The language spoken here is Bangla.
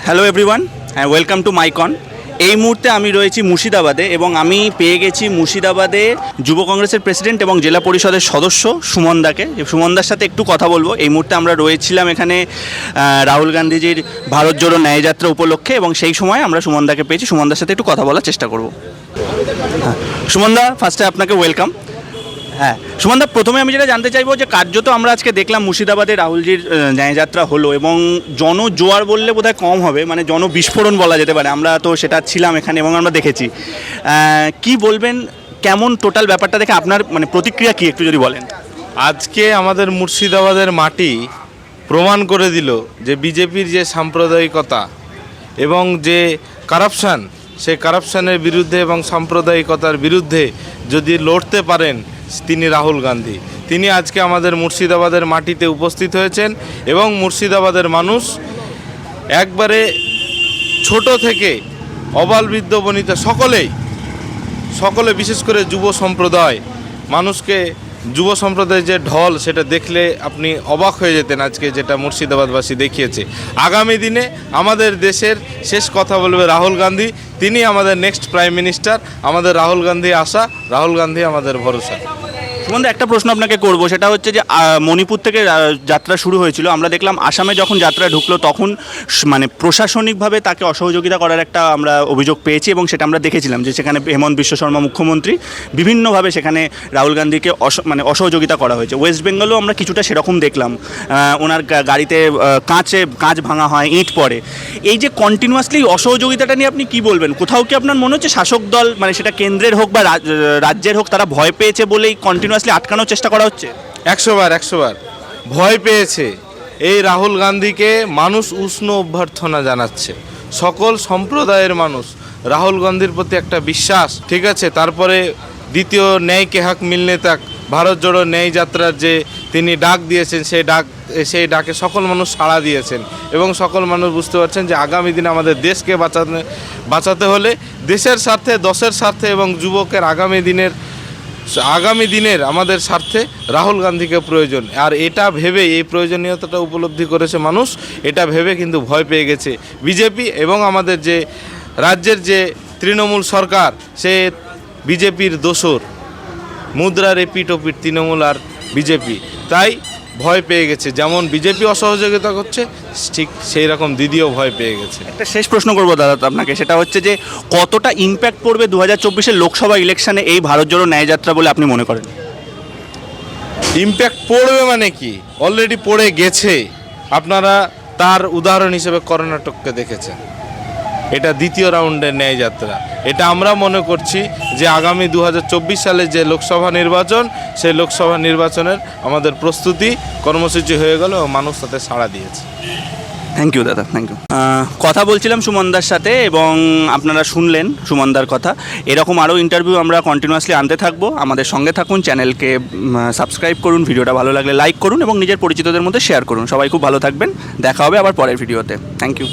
হ্যালো এভরিওয়ান, হ্যাঁ ওয়েলকাম টু মাইকন। এই মুহূর্তে আমি রয়েছি মুর্শিদাবাদে এবং আমি পেয়ে গেছি মুর্শিদাবাদে যুব কংগ্রেসের প্রেসিডেন্ট এবং জেলা পরিষদের সদস্য সুমনদাকে। সুমনদার সাথে একটু কথা বলবো। এই মুহূর্তে আমরা রয়েছিলাম এখানে রাহুল গান্ধীজির ভারত জোড়ো ন্যায়যাত্রা উপলক্ষে এবং সেই সময় আমরা সুমনদাকে পেয়েছি। সুমনদার সাথে একটু কথা বলার চেষ্টা করব। হ্যাঁ সুমনদা, ফার্স্টে আপনাকে ওয়েলকাম। হ্যাঁ সুমনদা, প্রথমে আমি যেটা জানতে চাইবো যে কার্যত আমরা আজকে দেখলাম মুর্শিদাবাদে রাহুলজির ন্যায়যাত্রা হলো এবং জনজোয়ার বললে বোধহয় কম হবে, মানে জনবিস্ফোরণ বলা যেতে পারে। আমরা তো সেটা ছিলাম এখানে এবং আমরা দেখেছি। কি বলবেন, কেমন টোটাল ব্যাপারটা দেখে আপনার মানে প্রতিক্রিয়া কি একটু যদি বলেন। আজকে আমাদের মুর্শিদাবাদের মাটি প্রমাণ করে দিল যে বিজেপির যে সাম্প্রদায়িকতা এবং যে কারাপশান, সেই কারাপশানের বিরুদ্ধে এবং সাম্প্রদায়িকতার বিরুদ্ধে যদি লড়তে পারেন তিনি রাহুল গান্ধী। তিনি আজকে আমাদের মুর্শিদাবাদের মাটিতে উপস্থিত হয়েছেন এবং মুর্শিদাবাদের মানুষ একবারে ছোট থেকে অবালবৃদ্ধ বনিতা সকলে বিশেষ করে যুব সম্প্রদায় মানুষকে যুব সম্প্রদায়ের যে ঢল সেটা দেখলে আপনি অবাক হয়ে যেতেন। আজকে যেটা মুর্শিদাবাদবাসী দেখিয়েছে, আগামী দিনে আমাদের দেশের শেষ কথা বলবে রাহুল গান্ধী। তিনি আমাদের নেক্সট প্রাইম মিনিস্টার। আমাদের রাহুল গান্ধী আশা, রাহুল গান্ধী আমাদের ভরসা। সুমনদা, একটা প্রশ্ন আপনাকে করবো, সেটা হচ্ছে যে মণিপুর থেকে যাত্রা শুরু হয়েছিল, আমরা দেখলাম আসামে যখন যাত্রা ঢুকলো তখন মানে প্রশাসনিকভাবে তাকে অসহযোগিতা করার একটা আমরা অভিযোগ পেয়েছি এবং সেটা আমরা দেখেছিলাম যে সেখানে হেমন্ত বিশ্ব শর্মা মুখ্যমন্ত্রী বিভিন্নভাবে সেখানে রাহুল গান্ধীকে মানে অসহযোগিতা করা হয়েছে। ওয়েস্ট বেঙ্গলেও আমরা কিছুটা সেরকম দেখলাম, ওনার গাড়িতে কাঁচ ভাঙা হয়, ইঁট পড়ে। এই যে কন্টিনিউয়াসলি অসহযোগিতাটা নিয়ে আপনি কি বলবেন? কোথাও কি আপনার মনে হচ্ছে শাসক দল, মানে সেটা কেন্দ্রের হোক বা রাজ্যের হোক, তারা ভয় পেয়েছে বলেই কন্টিনিউয়াসলি আটকানোর চেষ্টা করা হচ্ছে? 100 বার ভয় পেয়েছে। এই রাহুল গান্ধীকে মানুষ উষ্ণ অভ্যর্থনা জানাচ্ছে। সকল সম্প্রদায়ের মানুষ রাহুল গান্ধীর প্রতি একটা বিশ্বাস, ঠিক আছে। তারপরে দ্বিতীয় ন্যায় কে হক মিলনে তাক ভারত জোড়ো ন্যায় যাত্রার যে তিনি ডাক দিয়েছেন, সেই ডাকে সকল মানুষ সাড়া দিয়েছেন এবং সকল মানুষ বুঝতে পারছেন যে আগামী দিনে আমাদের দেশকে বাঁচাতে হলে দেশের স্বার্থে, দশের স্বার্থে এবং যুবকের আগামী দিনের আমাদের স্বার্থে রাহুল গান্ধীকে প্রয়োজন। আর এটা ভেবে, এই প্রয়োজনীয়তাটা উপলব্ধি করেছে মানুষ, এটা ভেবে কিন্তু ভয় পেয়ে গেছে বিজেপি এবং আমাদের যে রাজ্যের যে তৃণমূল সরকার, সে বিজেপির দোসর, মুদ্রার এপিঠ-ওপিঠ তৃণমূল আর বিজেপি। তাই ভয় পেয়ে গেছে। যেমন বিজেপি অসহযোগিতা করছে, ঠিক সেই রকম দিদিও ভয় পেয়ে গেছে। একটা শেষ প্রশ্ন করবো দাদা আপনাকে, সেটা হচ্ছে যে কতটা ইম্প্যাক্ট পড়বে 2024-এর লোকসভা ইলেকশনে এই ভারত জোড়ো ন্যায়যাত্রা বলে আপনি মনে করেন? ইম্প্যাক্ট পড়বে মানে কি, অলরেডি পড়ে গেছে। আপনারা তার উদাহরণ হিসেবে কর্ণাটককে দেখেছেন। এটা দ্বিতীয় রাউন্ডের ন্যায়যাত্রা। এটা আমরা মনে করছি যে আগামী 2024 সালে যে লোকসভা নির্বাচন, সেই লোকসভা নির্বাচনের আমাদের প্রস্তুতি কর্মসূচি হয়ে গেল এবং মানুষ তাতে সাড়া দিয়েছে। থ্যাংক ইউ দাদা, থ্যাংক ইউ। কথা বলছিলাম সুমনদার সাথে এবং আপনারা শুনলেন সুমনদার কথা। এরকম আরও ইন্টারভিউ আমরা কন্টিনিউয়াসলি আনতে থাকবো। আমাদের সঙ্গে থাকুন, চ্যানেলকে সাবস্ক্রাইব করুন, ভিডিওটা ভালো লাগলে লাইক করুন এবং নিজের পরিচিতদের মধ্যে শেয়ার করুন। সবাই খুব ভালো থাকবেন। দেখা হবে আবার পরের ভিডিওতে। Thank you.